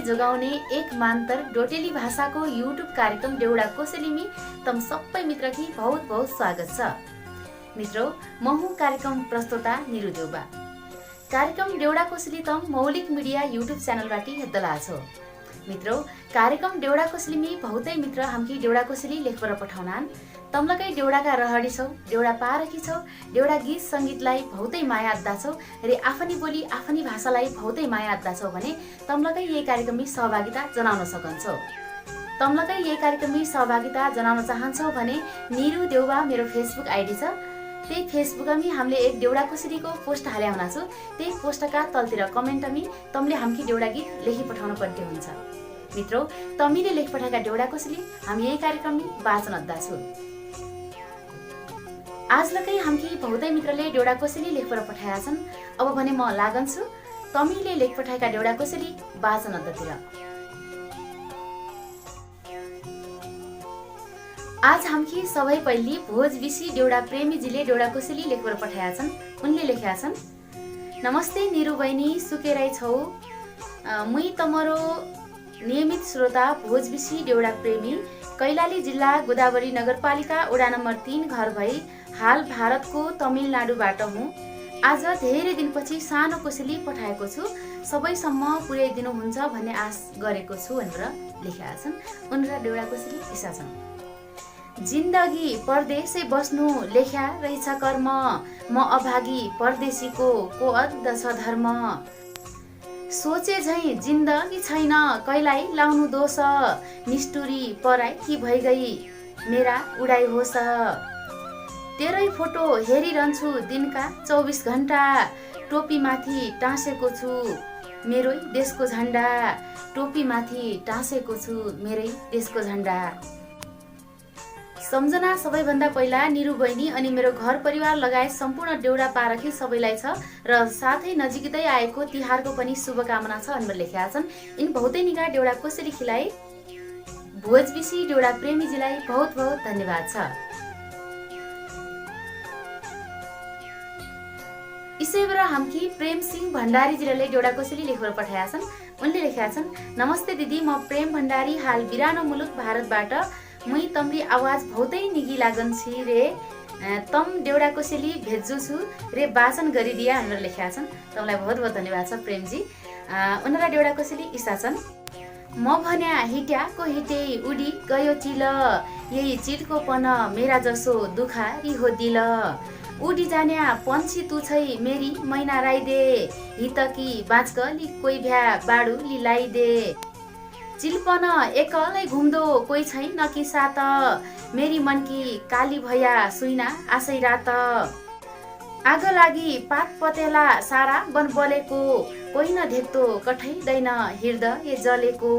जोगाउने एक मान्तर डोटेली भाषाको युट्युब कार्यक्रम डेउडा कोसेलीमी तम सबै मित्रकी बहुत बहुत स्वागत छ। मित्रों, म हुँ कार्यक्रम प्रस्तोता निरु देउबा। कार्यक्रम डेउडा कोसेली तम मौलिक मिडिया युट्युब च्यानलबाट हेर्दला छौ। मित्रों, कार्यक्रम डेउडा कोसेलीमी बहुतै मित्र हमकी डेउडा कोसेली लेखपर पठाउनान। तमलकै डेउडाका रहडी छौ, डेउडा पारखी छौ, डेउडा गीत संगीतलाई बहुतै माया अद्दा छौ रे आफनी बोली आफनी भाषालाई बहुतै माया अद्दा छौ भने तमलकै यही कार्यक्रममा सहभागिता जनाउन सकन्छौ। तमलकै यही कार्यक्रममा सहभागिता जनाउन चाहन्छौ भने निरु देउबा मेरो फेसबुक आइडी छ। त्यही फेसबुकमी हामीले एक डेउडा कोसेलीको पोस्ट हाले हुना छु। त्यही पोस्टका तलतिर कमेन्टमी तमले हमकी डेउडा गीत लेखी पठाउन पर्ने हुन्छ। मित्रों, तमीले लेख पठाएका डेउडा कोसेली हामी यही कार्यक्रममा वाचन अद्दा छु। आज लकै हमकी बहुतै मित्रले डेउडा कोसेली लेखपर पठाएका छन्। अब भने म लागन छु तमीले लेख पठाएका डेउडा कोसेली वाचन अद्दातिर। आज हमकी सबै पहिली भोजबिसी डेउडा प्रेमीजीले डेउडा कोसेली लेखपर पठाएका छन्। उनले लेखेका छन्, नमस्ते निरु बहिनी, सुकेरै छौ। मुई तमरो नियमित श्रोता भोजबिसी डेउडा प्रेमी, कैलाली जिल्ला गोदावरी नगरपालिका वडा नम्बर 3 घर भई हाल भारतको तमिलनाडुबाट हुँ। आज धेरै दिनपछि सानो कोसेली पठाएको छु। सबैसम्म पुर्याइदिनुहुन्छ भन्ने आश गरेको छु भनेर लेखेका छन्। उनरा डेउडा कोसेली किस्सा छन्। जिन्दगी परदेशै बस्नु लेख्या रहेछ कर्म, म अभागी परदेशीको को अद्द छ धर्म। सोचे झै जिन्दगी छैन कैलाई लाउनु दोष, निष्ठुरी पराई कि भइगई मेरा उडाई होस। तेरै फोटो हेरिरहन्छु दिनका 24 घण्टा, टोपी माथि टाँसेको छु मेरै देशको झण्डा। टोपी माथि टाँसेको छु मेरै देशको झण्डा। सम्झना सबैभन्दा पहिला निरु बहिनी अनि मेरो घर परिवार लगायत सम्पूर्ण डेउडा पारखी सबैलाई छ र साथै नजिकै आएको तिहारको पनि शुभकामना छ भनेर लेखेका छन्। यिन बहुतै निगा डेउडा कोसेली खिलाई भोजबिसी डेउडा प्रेमीजीलाई बहुत बहुत धन्यवाद छ। इसैबेर हमकी प्रेम सिंह भण्डारीजीले डेउडा कोसेली लेखेर पठाएका छन्। उनले लेखेका छन्, नमस्ते दिदी, म प्रेम भण्डारी हाल बिरानो मुलुक भारतबाट। मुई तमरी आवाज बहुतै निगी लागन छि रे। तम डेउडा कोसेली भेज्जु छु रे वाचन गरिदिया भनेर लेखेका छन्। तमलाई बहुत बहुत धन्यवाद छ प्रेमजी। उनरा डेउडा कोसेली इसा छन्, म भन्या हिट्याको हिटे उडी गयो चिल, यही चिलको पन मेरा जसो दुखारी हो दिल। उडी जान्या पन्छी तु छै मेरी मैना राइदे, हितकी बाँचकली कोही भ्या बाडु लिलाइदे। चिलपन एकलै घुम्दो कोही छैन कि सात, मेरी मनकी काली भया सुइना आसै रात। आग लागि पात पतेला सारा वन बलेको, कोही न देख्दो कठैदैन हृदय जलेको।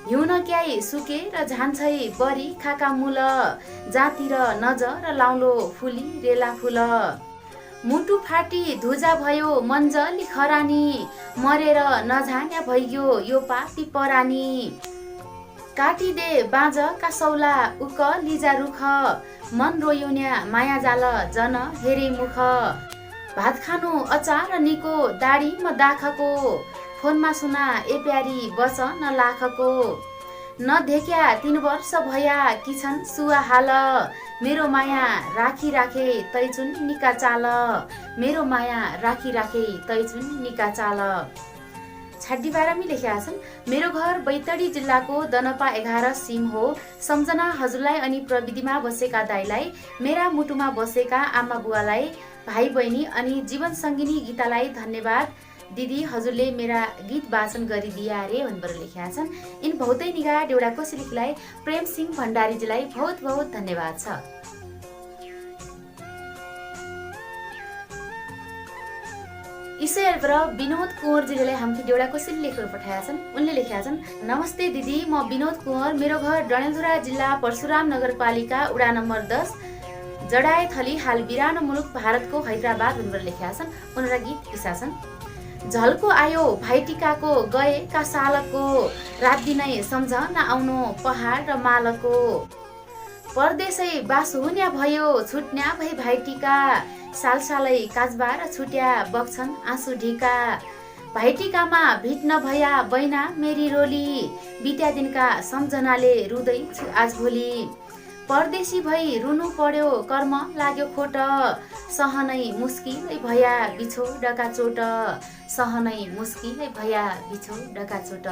हिउन क्याइ सुके र झान्छै बरी खाका मूल, जातिर नजर लाउलो फुली रेला फुल। मुटु फाटी धुजा भयो मन्जली खरानी, मरेर नझान्या भइयो यो पापी परानी। काटिदे बाँझका सौला उक लिजा रुख, मन रोयुन्या माया जाल जन हेरे मुख। भात खानु अचार निको दाडी म दाखको, फोनमा सुना ए प्यारी बचन लाखको। नदेख्या 3 वर्ष भया कि छन् सुवा हाल, मेरो माया राखी राखे तैचुन निका चाल। मेरो माया राखी राखे तैचुन निका चाल। छाड्डी बारामी लेखेका छन्, मेरो घर बैतडी जिल्लाको दनपा 11 सिम हो। सम्झना हजुरलाई अनि प्रविधिमा बसेका दाइलाई, मेरा मुटुमा बसेका आमा बुवालाई, भाइ बहिनी अनि जीवन सङ्गिनी गीतालाई धन्यवाद दिदी, हजुरले मेरा गीत वाचन गरिदिया रे भनेर लेखेका छन्। इन बहुतै निगा डेउडा कोसेलीलाई प्रेम सिंह भण्डारीजीलाई बहुत बहुत धन्यवाद छ। इसैबेर विनोद कुँवरजीले हमकी डेउडा कोसेली लेखेर पठाएका छन्। उनले लेखेका छन्, नमस्ते दिदी, म विनोद कुँवर, मेरो घर डडेलधुरा जिल्ला परशुराम नगरपालिका वडा नम्बर 10 जडाए थली हाल बिरानो मुलुक भारतको हैदराबाद भनेर लेखेका छन्। उनरा गीत किस्सा छन्, झल्को आयो भाइटिकाको गएका सालको, रात दिनै सम्झना आउनु पहाड र मालको। परदेशै बास हुन्या भयो छुट्न्या भई भाइटिका, सालसालै काजबार छुट्या बग्छन् आँसु ढिका। भाइटिकामा भिट नभया बैना मेरी रोली, बित्या दिनका सम्झनाले रुँदै छु आज भोलि। परदेशी भई रुनु पर्यो कर्म लाग्यो खोट, सहनै मुस्किलै भया बिछो डका चोट, सहनै मुस्किलै भया बिछो डका चोट।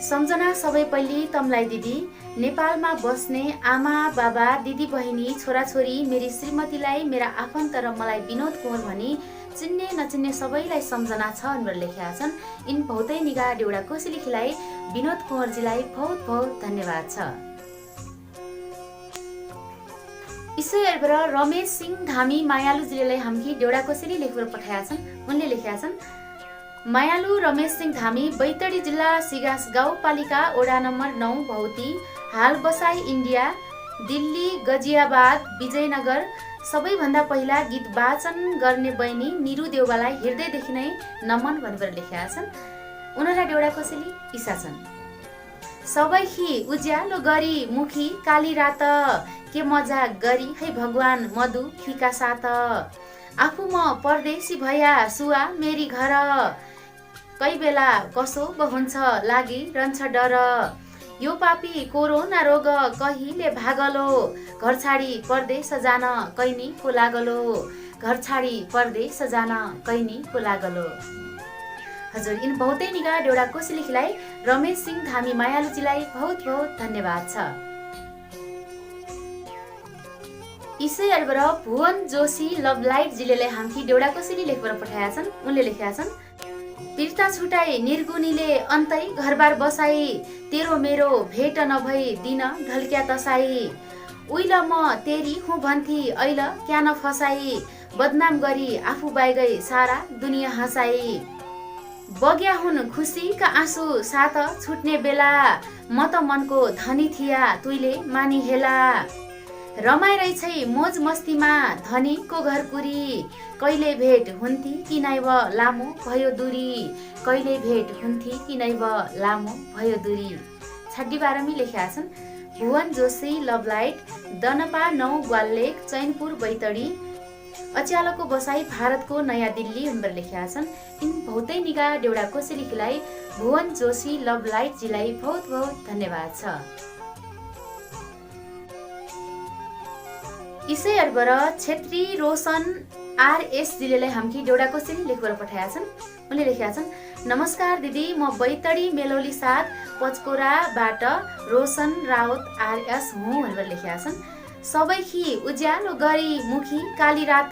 सम्झना सबै पल्ली तमलाई दिदी, नेपालमा बस्ने आमा बाबा दिदी बहिनी छोराछोरी मेरी श्रीमतीलाई मेरा आफन्त र मलाई विनोद कुँवर भनी चिन्ने नचिन्ने सबैलाई सम्झना छ भनेर लेखेका छन्। इन बहुतै निगाह देउडा कोसेलीखिलाई विनोद कुँवरजीलाई बहुत बहुत धन्यवाद छ। इसै एरबर रमेश सिंह धामी मायालुजीले हामी देउडा कोसेली लेखेर पठाएका छन्। उनले लेखेका छन्, मायालु रमेश सिंह धामी, बैतडी जिल्ला सिगास गाउँपालिका वडा नम्बर 9 भौती, हाल बसाई इन्डिया, दिल्ली गजियाबाद विजयनगर। सबैभन्दा पहिला गीत वाचन गर्ने बहिनी निरु देउवालाई हृदयदेखि नै नमन भनेर लेखेका छन्। उनीहरुका देउडा कोसेली इसा छन्। सबैखी उज्यालो गरी मुखी काली रात, के मजा गरी है भगवान मधु खीका साथ। आफू म परदेशी भया सुआ मेरी घर, कै बेला कसो हुन्छ लागि रहन्छ डर। यो पापी कोरोना रोग कहिले भागलो, घर छाडी परदेश जान कैनी को लागलो, घर छाडी परदेश जान कैनी को लागलो। हजुर, इन बहुतै निगाह देउडा कोसेलीखिलाई रमेश सिंह धामी मायालुजीलाई बहुत बहुत धन्यवाद छ। इसै अरबर भुवन जोशी लभ लाइट जिलेले हामी देउडा कोसेली लेखेर पठाएका छन्। उनले लेखेका छन्, पिर्ता छुटाई निर्गुनीले अन्तै घरबार बसाई, तेरो मेरो भेट नभई दिन ढल्क्या तसाई। उइल म तेरी हुँ भन्थी ऐल क्या न फसाई, बदनाम गरी आफू बाइगई सारा दुनिया हँसाई। बग्या हुन् खुसीका आँसु साथ छुट्ने बेला, म त मनको धनी थिया तुइले मानी हेला। रमाइरहेछै मोज मस्तीमा धनीको घर पुरी, कहिले भेट हुन्थी कि नाइब लामो भयो दूरी, कहिले भेट हुन्थी कि नाइब लामो भयो दूरी। छड्डी बारमी लेखेका छन्। भुवन जोशी लभ लाइट, दनपा 9 ग्वाललेक चैनपुर बैतडी, अच्यालोको बसाई भारतको नयाँ दिल्ली भनेर लेखेका छन्। इन बहुतै निगाह देउडा कोसेलीखिलाई भुवन जोशी लभ लाइट जीलाई बहुत बहुत धन्यवाद छ। इसै अरबर छेत्री रोशन आरएस जीले हामी देउडा कोसेली लेखेर पठाएका छन्। उनले लेखेका छन्, नमस्कार दिदी, म बैतडी मेलौली 7 पचकोराबाट रोशन राउत आरएस हुँ भनेर लेखेका छन्। सबैखी उज्यालो गरी मुखी काली रात,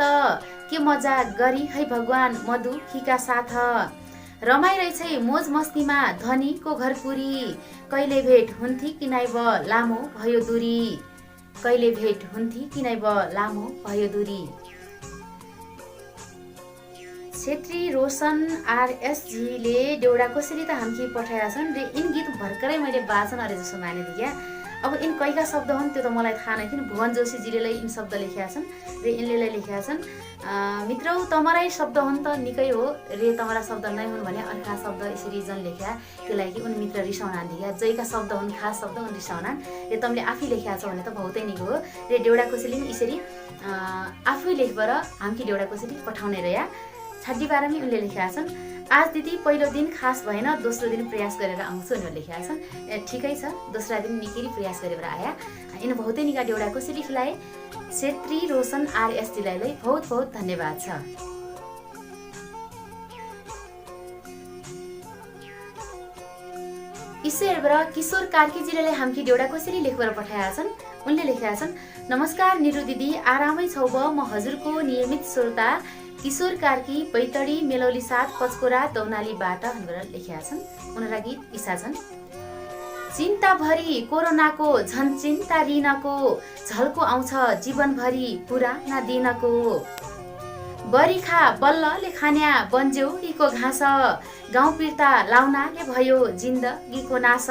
के मजा गरी है भगवान मधु खीका साथ। रमाइरहेछै मोज मस्तीमा धनीको घर पुरी, कहिले भेट हुन्थी कि नाइब लामो भयो दूरी, कहिले भेट हुन्थी कि नाइब लामो भयो दूरी। छेत्री रोशन आरएस जीले देउडा कोसेली त हामी पठाएका छन् र इन गीत भर्खरै मैले वाचन अरे जस्तो माने दिए। अब इन कैका शब्द हुन् त्यो त मलाई थाहा नै थिएन। भुवन जोशी जीले इन शब्द लेखेका छन् र इनले लेखेका छन्, मित्रौ तमरै शब्द हुन् त निकै हो रे, तमरा शब्द नै हुन् भने अर्का शब्द यसरी जन लेख्या त्यो लागि उन मित्र रिसाउना दिया, जैका शब्द हुन् खास शब्द हुन् रिसाउना रे, तमले आफै लेखेका छ भने त बहुतै निको हो रे। देउडा कोसेली यसरी आफै लेखबर हामी देउडा कोसेली पठाउने रह्या। छड्डी बारमी उनले लेखेका छन्, आज दिदी पहिलो दिन खास भएन, दोस्रो दिन प्रयास गरेर आउँछु भनेर लेखेका छन्। ठिकै छ, दोस्रा दिन निकै प्रयास गरेर आया। इन बहुतै निगा देउडा कोसेलीखिलाई छेत्री रोशन आरएस जीलाई बहुत बहुत धन्यवाद छ। इसै एरबर किशोर कार्की जीले हामी देउडा कोसेली लेखेर पठाएका छन्। उनले लेखेका छन्, नमस्कार निरु दिदी, आरामै छौ ब? म हजुरको नियमित श्रोता किशोर कार्की, बैतडी मेलौली 7 पचकोरा दौनालीबाट भनेर लेखेका छन्। उनीहरुका गीत इसा छन्। चिन्ता भरी कोरोनाको झन् चिन्ता रिनको, झल्को आउँछ जीवनभरि पुराना दिनको। बरिखा बल्लले खान्या बन्ज्यौरीको घाँस, गाउँ पिर्ता लाउनाले भयो जिन्दगीको नाश।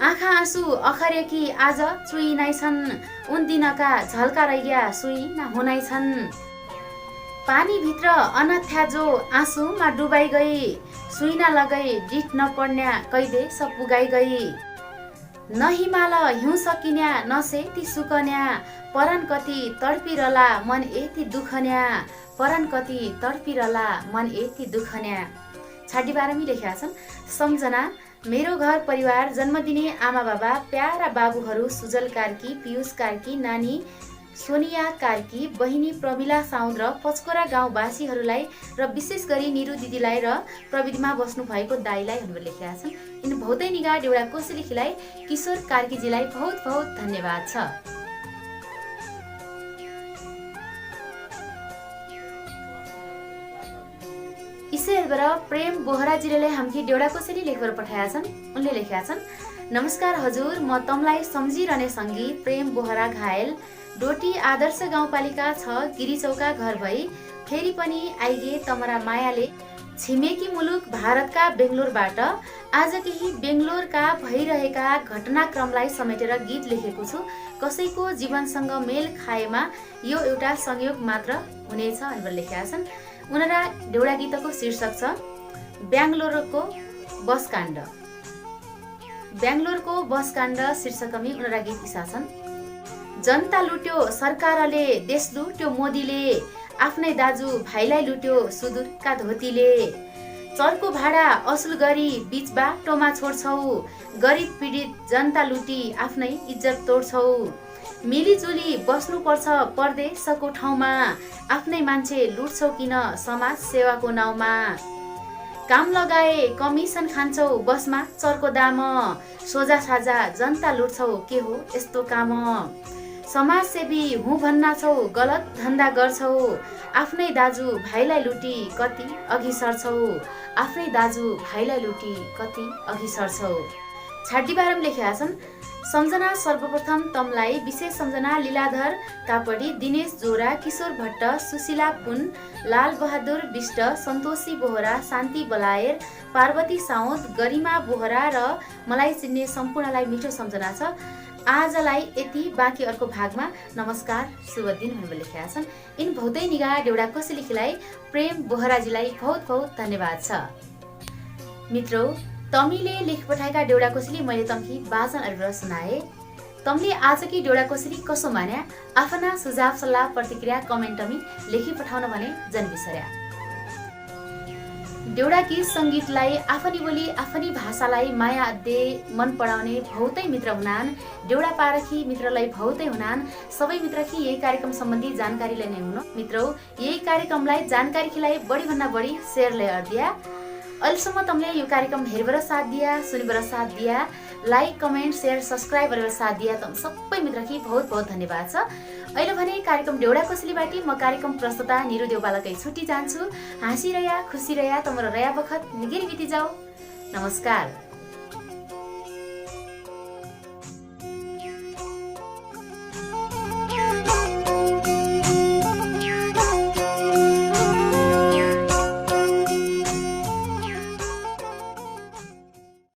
आँखा आँसु अखरेकी आज चुइनाइ छन्, उन दिनका झल्का रैया सुइना हुनाइ छन्। पानी भित्र अनथ्या जो आँसुमा डुबाइ गई, सुइना लगै डिठ नपर्न्या कैदे सब पुगाइ गई। न हिमाल हिउँ सकिन्या नसेती सुकन्या परन कति तडपिरला मन यति दुखन्या परन कति तडपिरला मन यति दुखन्या। छाडी बारमी लेखेका छन् सम्झना मेरो घर परिवार जन्मदिने आमा बाबा प्यारा बाबुहरू सुजल कार्की पीयूष कार्की नानी सोनिया कार्की बहिनी प्रमिला साउद र पचकोरा गाउँवासीहरूलाई र विशेष गरी निरु दिदीलाई र प्रविधिमा बस्नु भएको दाईलाई भनेर लेखेका छन्। इन बहुतै निगाह डेउडा कोसेलीखीलाई किशोर कार्कीजीलाई बहुत बहुत धन्यवाद छ। इसैबाट प्रेम बोहराजीले हामी डेउडा कोसेली लेखेर पठाएका छन्। उनले लेखेका छन् नमस्कार हजुर, म तमलाई सम्झिरहने सङ्गी प्रेम बोहरा घायल डोटी आदर्श गाउँपालिका 6 गिरिचौका घर भई फेरि पनि आइगे तमरा मायाले छिमेकी मुलुक भारतका बेङ्गलोरबाट आज केही बेङ्गलोरका भइरहेका घटनाक्रमलाई समेटेर गीत लेखेको छु। कसैको जीवनसँग मेल खाएमा यो एउटा संयोग मात्र हुनेछ भनेर लेखेका छन्। उनरा डेउडा गीतको शीर्षक छ बेङ्गलोरको बसकाण्ड। बेङ्गलोरको बसकाण्ड शीर्षकमी उनरा गीत इसा छन्। जनता लुट्यो सरकारले देश लुट्यो मोदीले आफ्नै दाजु भाइलाई लुट्यो सुदूरका धोतीले चर्को भाडा असुल गरी बीच बाटोमा छोड्छौ गरिब पीडित जनता लुटी आफ्नै इज्जत तोड्छौ मिलिजुली बस्नुपर्छ परदेशको ठाउँमा आफ्नै मान्छे लुट्छौ किन समाज सेवाको नाउँमा काम लगाए कमिसन खान्छौ बसमा चर्को दाम सोझा साझा जनता लुट्छौ के हो यस्तो काम समाजसेवी हुँ भन्ना छौ गलत धन्दा गर्छौ आफ्नै दाजु भाइलाई लुटी कति अघि सर्छौ आफ्नै दाजु भाइलाई लुटी कति अघि सर्छौ। छाडी बारम लेखेका छन् सम्झना सर्वप्रथम तमलाई विशेष सम्झना लीलाधर कापडी दिनेश जोरा किशोर भट्ट सुशीला पुन लाल बहादुर विष्ट सन्तोषी बोहरा शान्ति बलायर पार्वती साउद गरिमा बोहरा र मलाई चिन्ने सम्पूर्णलाई मिठो सम्झना छ। आजलाई यति, बाँकी अर्को भागमा नमस्कार शुभ दिन भनेर लेखेका छन्। इन बहुतै निगाह डेउडा कोसेलीखीलाई प्रेम बोहराजीलाई बहुत बहुत धन्यवाद छ। मित्रौ तमीले लेख पठाएका डेउडा कोसेली मैले तमकी वाचन गरेर सुनाए। तमले आजकी डेउडा कोसेली कसो मान्या आफ्ना सुझाव सल्लाह प्रतिक्रिया कमेन्टमी लेखी पठाउन भने जनबिसर्या। डेउडा गीत सङ्गीतलाई आफनी बोली आफनी भाषालाई माया अध्याय मन पराउने बहुतै मित्र हुनान्। डेउडा पारखी मित्रलाई बहुतै हुनान्। सबै मित्रकी यही कार्यक्रम सम्बन्धी जानकारी लिने हुनु। मित्रौ यही कार्यक्रमलाई जानकारीलाई बढी भन्दा बढी सेयर लेयर दिया। अहिलेसम्म तमले यो कार्यक्रम हेरेर साथ दिया, सुनेर साथ दिया, लाइक कमेन्ट सेयर सब्सक्राइब गरेर साथ दिया तम सबै मित्रकी बहुत बहुत धन्यवाद छ। अहिले भने कार्यक्रम डेउडा कोसेलीबाट म कार्यक्रम प्रस्तुता निरु देउपालाकै छुट्टी जान्छु। हाँसिरया खुसी रया तमरो रया बखत निगेरी बिति जाऊ। नमस्कार।